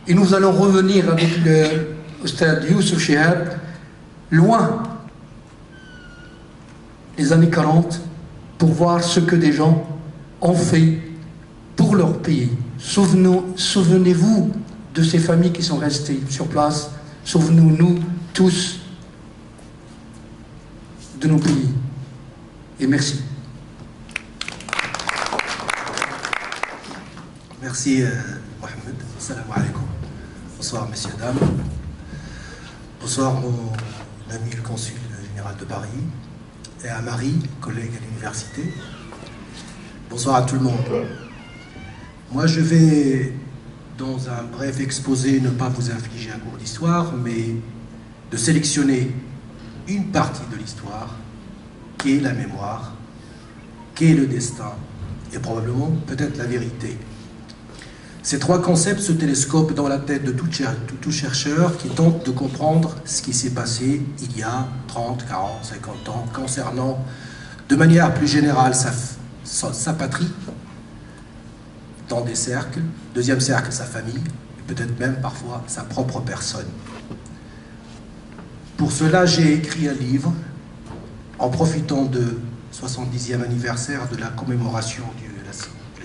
Et nous allons revenir avec le stade Youssef Chihab, loin des années 40, pour voir ce que des gens ont fait pour leur pays. Souvenez-vous de ces familles qui sont restées sur place. Souvenons-nous tous de nos pays. Et merci. Merci, Mohamed. Salam alaikum. Bonsoir, messieurs, dames. Bonsoir, mon ami le consul général de Paris. Et à Marie, collègue à l'université. Bonsoir à tout le monde. Moi, je vais, dans un bref exposé, ne pas vous infliger un cours d'histoire, mais de sélectionner une partie de l'histoire, qui est la mémoire, qui est le destin, et probablement peut-être la vérité. Ces trois concepts se télescopent dans la tête de tout chercheur qui tente de comprendre ce qui s'est passé il y a 30, 40, 50 ans, concernant de manière plus générale sa patrie, dans des cercles, deuxième cercle sa famille, et peut-être même parfois sa propre personne. Pour cela, j'ai écrit un livre en profitant de 70e anniversaire de la commémoration du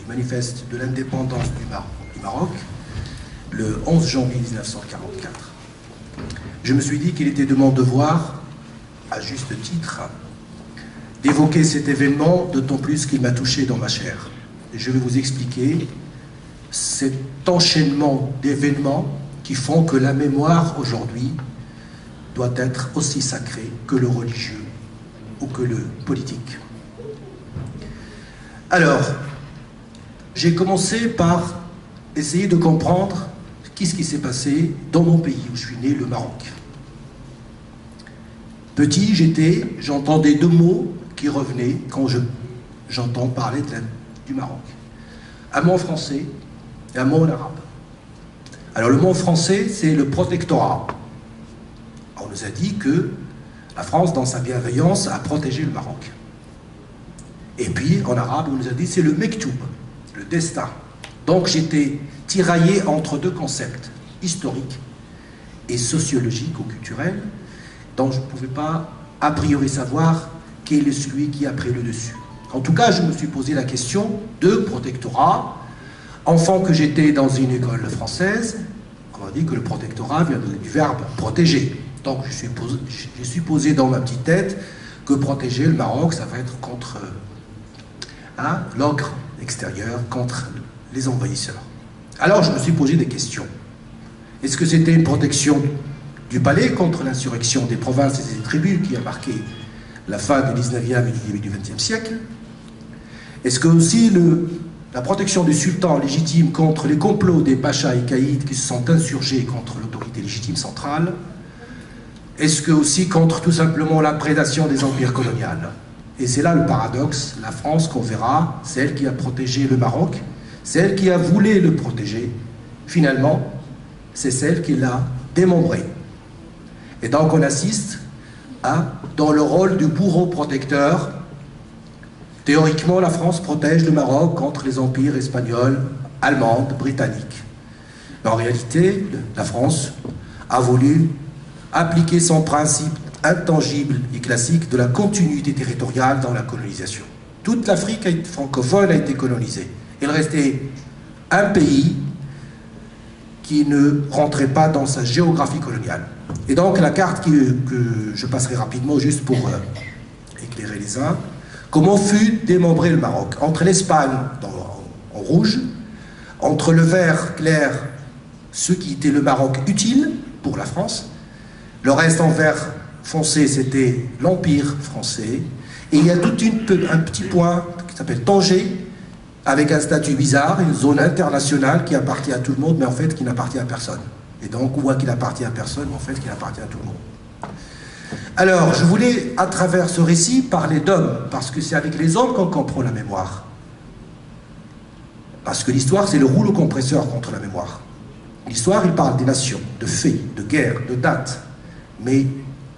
manifeste de l'indépendance du Maroc, le 11 janvier 1944. Je me suis dit qu'il était de mon devoir, à juste titre, d'évoquer cet événement, d'autant plus qu'il m'a touché dans ma chair. Et je vais vous expliquer cet enchaînement d'événements qui font que la mémoire aujourd'hui doit être aussi sacrée que le religieux ou que le politique. Alors, j'ai commencé par essayer de comprendre qu'est-ce qui s'est passé dans mon pays où je suis né, le Maroc. Petit, j'entendais deux mots qui revenaient quand j'entends parler du Maroc. Un mot français et un mot en arabe. Alors le mot français, c'est le protectorat. On nous a dit que la France, dans sa bienveillance, a protégé le Maroc. Et puis, en arabe, on nous a dit c'est le mektoub, le destin. Donc j'étais tiraillé entre deux concepts, historiques et sociologiques ou culturels, dont je ne pouvais pas a priori savoir quel est celui qui a pris le dessus. En tout cas, je me suis posé la question de protectorat. Enfant que j'étais dans une école française, on m'a dit que le protectorat vient du verbe protéger. Donc je suis posé dans ma petite tête que protéger le Maroc, ça va être contre l'ogre extérieur, contre les envahisseurs. Alors je me suis posé des questions. Est-ce que c'était une protection du palais contre l'insurrection des provinces et des tribus qui a marqué la fin du 19e et du début du 20e siècle? Est-ce que aussi la protection du sultan légitime contre les complots des pachas et caïds qui se sont insurgés contre l'autorité légitime centrale? Est-ce que aussi contre tout simplement la prédation des empires coloniaux? Et c'est là le paradoxe, la France qu'on verra, celle qui a protégé le Maroc, celle qui a voulu le protéger, finalement, c'est celle qui l'a démembré. Et donc on assiste dans le rôle du bourreau protecteur. Théoriquement, la France protège le Maroc contre les empires espagnols, allemands, britanniques. Mais en réalité, la France a voulu appliquer son principe intangible et classique de la continuité territoriale dans la colonisation. Toute l'Afrique francophone a été colonisée. Il restait un pays qui ne rentrait pas dans sa géographie coloniale. Et donc la carte que je passerai rapidement juste pour éclairer les uns, comment fut démembré le Maroc? Entre l'Espagne en rouge, entre le vert clair, ce qui était le Maroc utile pour la France, le reste en vert foncé, c'était l'Empire français, et il y a tout un petit point qui s'appelle Tanger, avec un statut bizarre, une zone internationale qui appartient à tout le monde, mais en fait qui n'appartient à personne. Et donc, on voit qu'il appartient à personne, mais en fait qu'il appartient à tout le monde. Alors, je voulais, à travers ce récit, parler d'hommes, parce que c'est avec les hommes qu'on comprend la mémoire. Parce que l'histoire, c'est le rouleau compresseur contre la mémoire. L'histoire, il parle des nations, de faits, de guerres, de dates, mais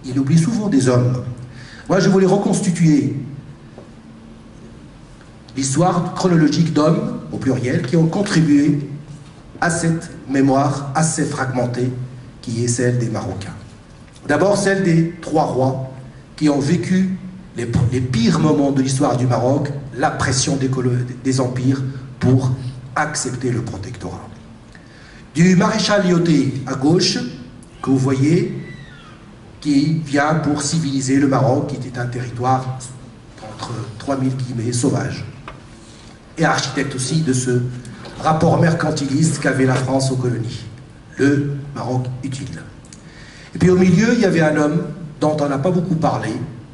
il oublie souvent des hommes. Moi, je voulais reconstituer l'histoire chronologique d'hommes, au pluriel, qui ont contribué à cette mémoire assez fragmentée qui est celle des Marocains. D'abord celle des trois rois qui ont vécu les pires moments de l'histoire du Maroc, la pression des empires pour accepter le protectorat. Du maréchal Lyautey à gauche, que vous voyez, qui vient pour civiliser le Maroc, qui était un territoire entre 3000 guillemets sauvage, et architecte aussi de ce rapport mercantiliste qu'avait la France aux colonies, le Maroc utile. Et puis au milieu, il y avait un homme dont on n'a pas beaucoup parlé,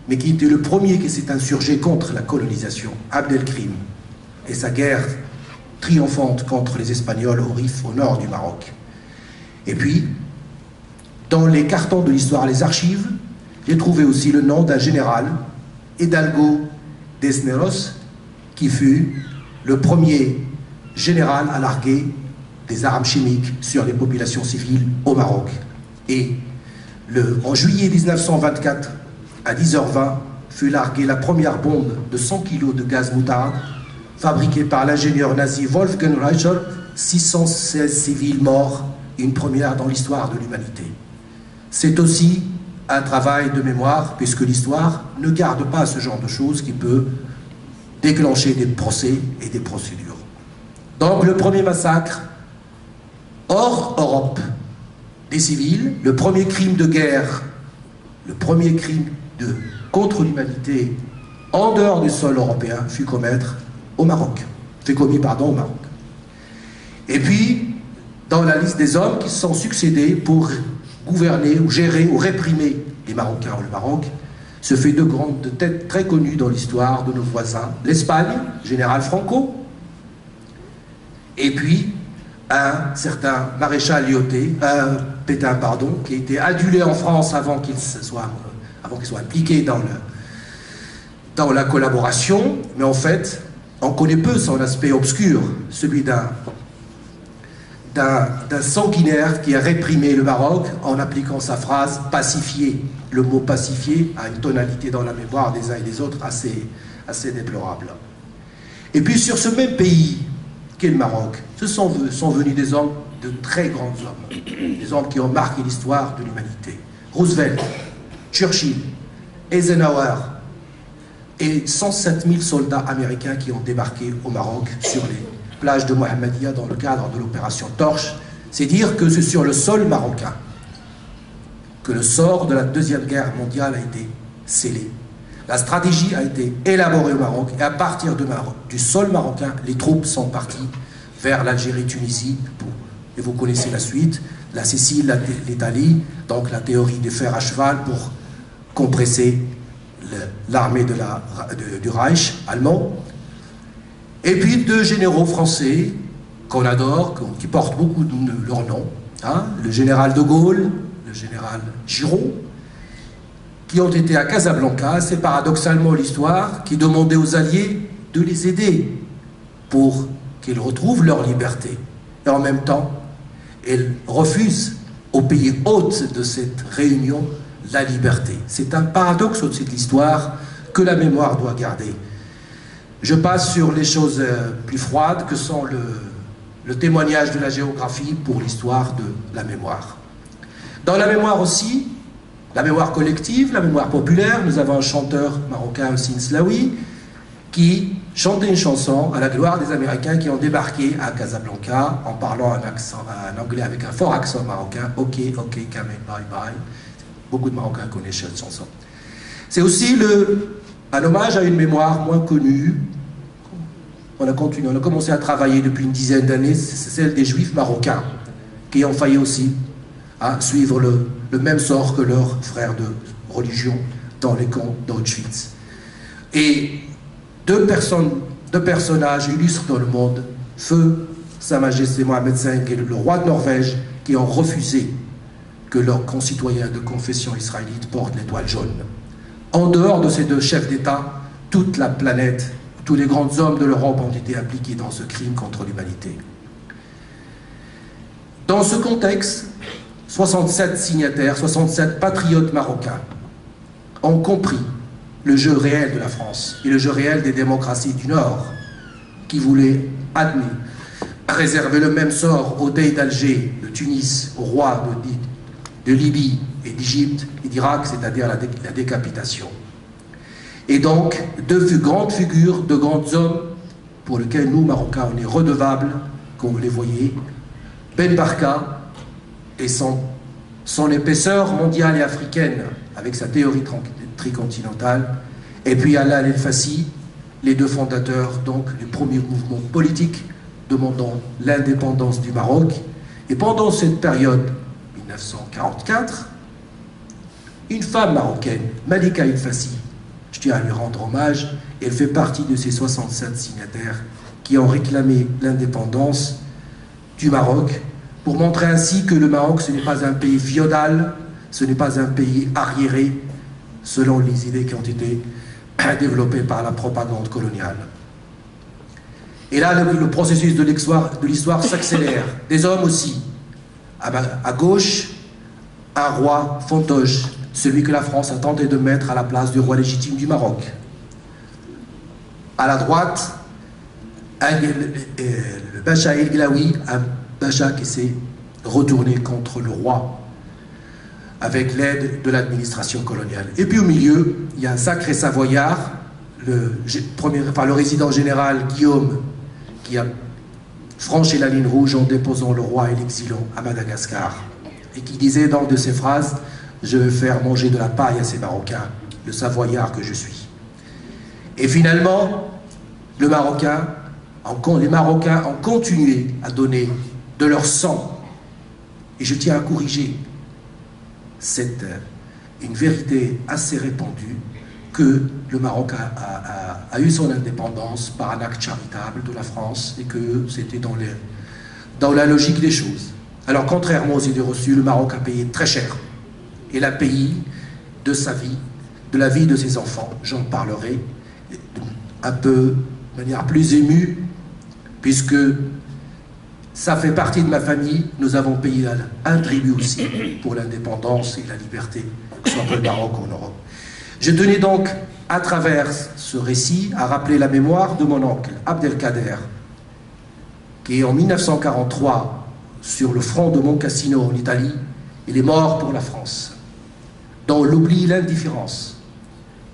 mais qui était le premier qui s'est insurgé contre la colonisation, Abdelkrim, et sa guerre triomphante contre les Espagnols au Rif, au nord du Maroc. Et puis, dans les cartons de l'histoire, les archives, j'ai trouvé aussi le nom d'un général, Hidalgo Cisneros, qui fut le premier général à larguer des armes chimiques sur les populations civiles au Maroc. Et en juillet 1924, à 10h20, fut larguée la première bombe de 100 kg de gaz moutarde, fabriquée par l'ingénieur nazi Wolfgang Reicher, 616 civils morts, une première dans l'histoire de l'humanité. C'est aussi un travail de mémoire, puisque l'histoire ne garde pas ce genre de choses qui peut déclencher des procès et des procédures. Donc le premier massacre hors Europe des civils, le premier crime de guerre, le premier crime contre l'humanité en dehors du sol européen fut commis au Maroc. Et puis, dans la liste des hommes qui se sont succédés pour gouverner ou gérer ou réprimer les Marocains ou le Maroc, se fait deux grandes têtes très connues dans l'histoire de nos voisins. L'Espagne, général Franco, et puis un certain maréchal Pétain, qui a été adulé en France avant qu'il soit impliqué dans la collaboration, mais en fait, on connaît peu son aspect obscur, celui d'un sanguinaire qui a réprimé le Maroc en appliquant sa phrase « pacifier ». Le mot « pacifier » a une tonalité dans la mémoire des uns et des autres assez déplorable. Et puis sur ce même pays qu'est le Maroc, sont venus des hommes, de très grands hommes, des hommes qui ont marqué l'histoire de l'humanité. Roosevelt, Churchill, Eisenhower et 107 000 soldats américains qui ont débarqué au Maroc sur les plages de Mohammedia dans le cadre de l'opération Torche. C'est dire que c'est sur le sol marocain que le sort de la Deuxième Guerre mondiale a été scellé. La stratégie a été élaborée au Maroc et à partir du sol marocain, les troupes sont parties vers l'Algérie, Tunisie, et vous connaissez la suite, la Sicile, l'Italie, donc la théorie des fers à cheval pour compresser l'armée du Reich allemand. Et puis deux généraux français qu'on adore, qui portent beaucoup de leur nom, hein, le général de Gaulle, le général Giraud, qui ont été à Casablanca, c'est paradoxalement l'histoire, qui demandait aux Alliés de les aider pour qu'ils retrouvent leur liberté. Et en même temps, ils refusent aux pays hôtes de cette réunion la liberté. C'est un paradoxe de cette histoire que la mémoire doit garder. Je passe sur les choses plus froides que sont le témoignage de la géographie pour l'histoire de la mémoire. Dans la mémoire aussi, la mémoire collective, la mémoire populaire, nous avons un chanteur marocain, Hossein Slaoui, qui chantait une chanson à la gloire des Américains qui ont débarqué à Casablanca en parlant un anglais avec un fort accent marocain. Ok, come bye bye. Beaucoup de Marocains connaissent cette chanson. C'est aussi un hommage à une mémoire moins connue. On a commencé à travailler depuis une dizaine d'années, c'est celle des Juifs marocains, qui ont failli aussi suivre le même sort que leurs frères de religion dans les camps d'Auschwitz. Et deux personnages illustres dans le monde, feu Sa Majesté Mohammed V et le roi de Norvège, qui ont refusé que leurs concitoyens de confession israélite portent l'étoile jaune. En dehors de ces deux chefs d'État, toute la planète, tous les grands hommes de l'Europe ont été impliqués dans ce crime contre l'humanité. Dans ce contexte, 67 signataires, 67 patriotes marocains ont compris le jeu réel de la France et le jeu réel des démocraties du Nord qui voulaient réservé le même sort au Dey d'Alger, de Tunis, au roi de Libye et d'Égypte et d'Irak, c'est-à-dire la décapitation. Et donc, deux grandes figures, de grands hommes, pour lesquels nous, Marocains, on est redevables, comme vous les voyez, Ben Barka et son épaisseur mondiale et africaine, avec sa théorie tricontinentale, et puis Alaa El-Fassi, les deux fondateurs donc du premier mouvement politique demandant l'indépendance du Maroc. Et pendant cette période, 1944, une femme marocaine, Malika El-Fassi, je tiens à lui rendre hommage, elle fait partie de ces 67 signataires qui ont réclamé l'indépendance du Maroc, pour montrer ainsi que le Maroc, ce n'est pas un pays féodal, ce n'est pas un pays arriéré, selon les idées qui ont été développées par la propagande coloniale. Et là, le processus de l'histoire s'accélère. Des hommes aussi. À gauche, un roi, Fontoge, celui que la France a tenté de mettre à la place du roi légitime du Maroc. À la droite, le Bacha El Glaoui, un Bacha qui s'est retourné contre le roi avec l'aide de l'administration coloniale. Et puis au milieu, il y a un sacré savoyard, le résident général Guillaume, qui a franchi la ligne rouge en déposant le roi et l'exilant à Madagascar, et qui disait dans une de ses phrases: je vais faire manger de la paille à ces Marocains, le savoyard que je suis. Et finalement, les Marocains ont continué à donner de leur sang. Et je tiens à corriger une vérité assez répandue, que le Maroc a eu son indépendance par un acte charitable de la France, et que c'était dans la logique des choses. Alors, contrairement aux idées reçues, le Maroc a payé très cher. Il a payé de sa vie, de la vie de ses enfants. J'en parlerai un peu de manière plus émue, puisque ça fait partie de ma famille. Nous avons payé un tribut aussi pour l'indépendance et la liberté, que ce soit pour le Maroc ou en Europe. Je tenais donc, à travers ce récit, à rappeler la mémoire de mon oncle, Abdelkader, qui en 1943, sur le front de Moncassino en Italie, il est mort pour la France. Dans l'oubli et l'indifférence,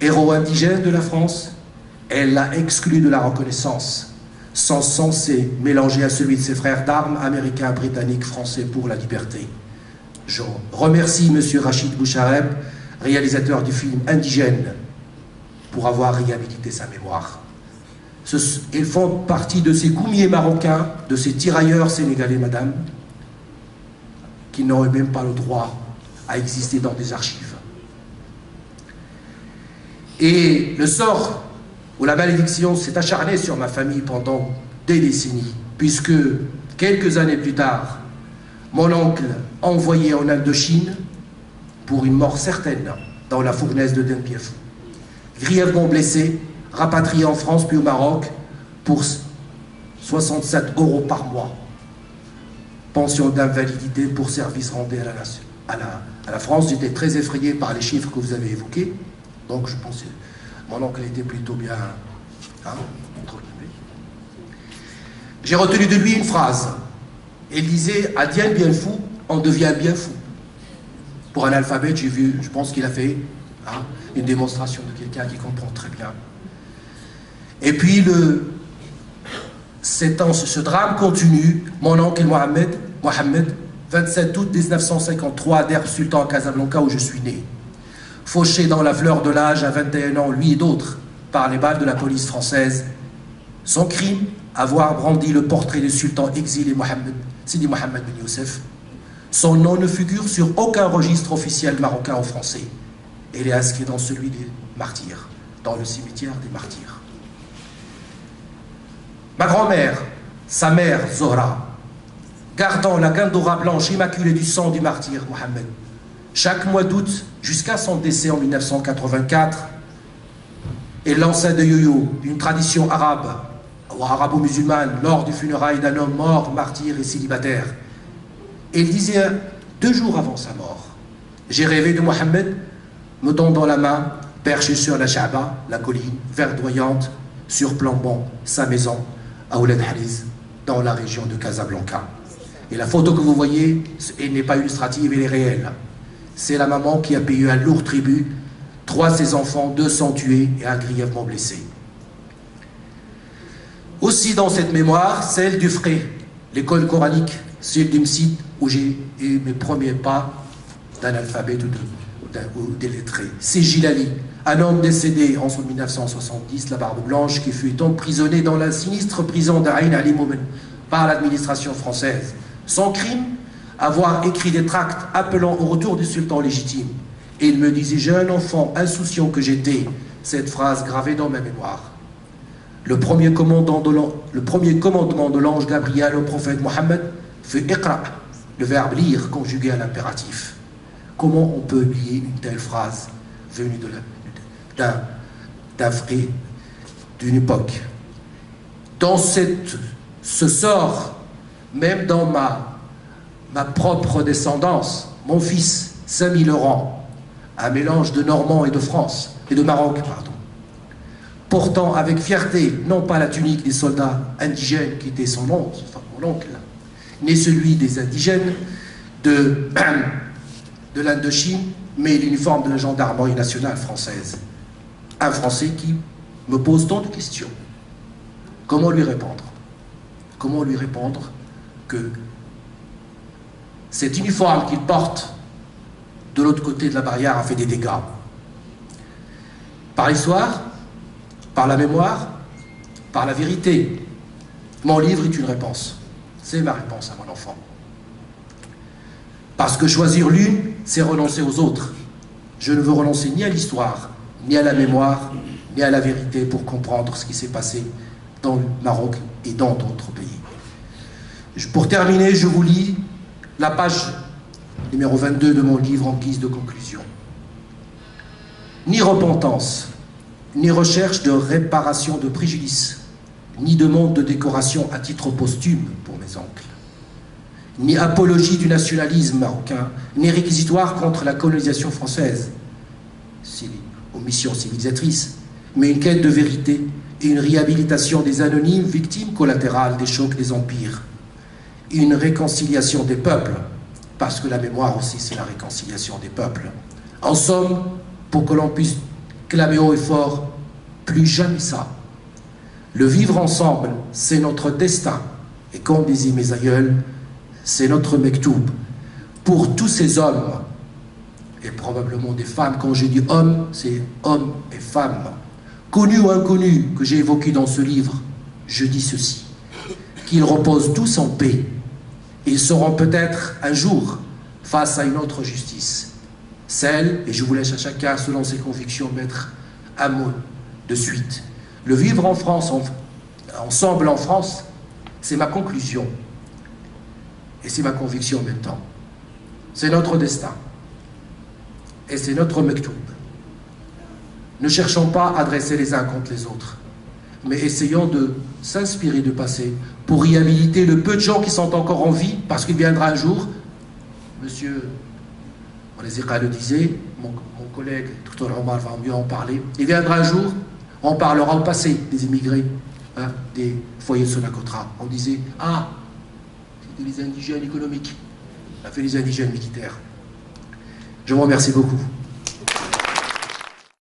héros indigène de la France, elle l'a exclu de la reconnaissance. Son sang s'est mélangé à celui de ses frères d'armes américains, britanniques, français pour la liberté. Je remercie M. Rachid Bouchareb, réalisateur du film Indigène, pour avoir réhabilité sa mémoire. Ils font partie de ces goumiers marocains, de ces tirailleurs sénégalais, madame, qui n'auraient même pas le droit à exister dans des archives. Et le sort où la malédiction s'est acharnée sur ma famille pendant des décennies, puisque quelques années plus tard, mon oncle envoyé en Indochine pour une mort certaine dans la fournaise de Denpief, grièvement blessé, rapatrié en France puis au Maroc pour 67 € par mois, pension d'invalidité pour service rendu à la France. J'étais très effrayé par les chiffres que vous avez évoqués, donc je pensais mon oncle était plutôt bien, J'ai retenu de lui une phrase. Il disait: à Dien bien fou, on devient bien fou. Pour un alphabet, je pense qu'il a fait une démonstration de quelqu'un qui comprend très bien. Et puis ce drame continue. Mon oncle Mohamed, 27 août 1953, à Der Sultan, Casablanca, où je suis né. Fauché dans la fleur de l'âge à 21 ans, lui et d'autres, par les balles de la police française. Son crime, avoir brandi le portrait du sultan exilé Sidi Mohamed Ben Youssef. Son nom ne figure sur aucun registre officiel marocain ou français. Il est inscrit dans celui des martyrs, dans le cimetière des martyrs. Ma grand-mère, sa mère Zohra, gardant la gandora blanche immaculée du sang du martyr Mohamed, chaque mois d'août, jusqu'à son décès en 1984, elle lançait de yo-yo, une tradition arabe ou arabo-musulmane, lors du funérail d'un homme mort, martyr et célibataire. Et il disait 2 jours avant sa mort: j'ai rêvé de Mohamed me tendant la main, perché sur la Sha'ba, la colline verdoyante, surplombant sa maison à Ouled Haliz, dans la région de Casablanca. Et la photo que vous voyez, elle n'est pas illustrative, elle est réelle. C'est la maman qui a payé un lourd tribut, 3 de ses enfants, 2 sont tués et 1 grièvement blessé. Aussi dans cette mémoire, celle du Fré, l'école coranique, celle d'Imsid, où j'ai eu mes premiers pas d'analphabète ou des lettrés. C'est Gilali, un homme décédé en 1970, la barbe blanche, qui fut emprisonné dans la sinistre prison d'Aïn Ali Moumen par l'administration française. Son crime, avoir écrit des tracts appelant au retour du sultan légitime. Et il me disait, jeune enfant insouciant que j'étais, cette phrase gravée dans ma mémoire. Le premier commandement de l'ange Gabriel au prophète Mohammed fut Iqra, le verbe lire conjugué à l'impératif. Comment on peut oublier une telle phrase venue d'un vrai, d'une époque? Dans ce sort, même dans ma propre descendance, mon fils, Samy Laurent, un mélange de Normand et de France, et de Maroc, pardon, portant avec fierté, non pas la tunique des soldats indigènes qui était son oncle, enfin mon oncle, ni celui des indigènes de l'Indochine, mais l'uniforme de la gendarmerie nationale française. Un Français qui me pose tant de questions. Comment lui répondre? Comment lui répondre que cet uniforme qu'il porte de l'autre côté de la barrière a fait des dégâts? Par l'histoire, par la mémoire, par la vérité. Mon livre est une réponse. C'est ma réponse à mon enfant. Parce que choisir l'une, c'est renoncer aux autres. Je ne veux renoncer ni à l'histoire, ni à la mémoire, ni à la vérité pour comprendre ce qui s'est passé dans le Maroc et dans d'autres pays. Pour terminer, je vous lis la page numéro 22 de mon livre en guise de conclusion. Ni repentance, ni recherche de réparation de préjudice, ni demande de décoration à titre posthume pour mes oncles, ni apologie du nationalisme marocain, ni réquisitoire contre la colonisation française, aux missions civilisatrices, mais une quête de vérité et une réhabilitation des anonymes victimes collatérales des chocs des empires, une réconciliation des peuples, parce que la mémoire aussi c'est la réconciliation des peuples. En somme, pour que l'on puisse clamer haut et fort, plus jamais ça. Le vivre ensemble, c'est notre destin. Et comme disaient mes aïeuls, c'est notre mektoub. Pour tous ces hommes, et probablement des femmes, quand je dis hommes, c'est hommes et femmes, connus ou inconnus, que j'ai évoqués dans ce livre, je dis ceci, qu'ils reposent tous en paix. Ils seront peut-être un jour face à une autre justice. Celle, et je vous laisse à chacun selon ses convictions mettre un mot de suite. Le vivre en France, ensemble en France, c'est ma conclusion. Et c'est ma conviction en même temps. C'est notre destin. Et c'est notre mektoub. Ne cherchons pas à dresser les uns contre les autres, mais essayons de s'inspirer du passé pour réhabiliter le peu de gens qui sont encore en vie, parce qu'il viendra un jour, monsieur Onezika le disait, mon collègue Dr Omar va mieux en parler, il viendra un jour, on parlera au passé des immigrés, hein, des foyers de Sonacotra. On disait, ah, c'était les indigènes économiques, on a fait les indigènes militaires. Je vous remercie beaucoup.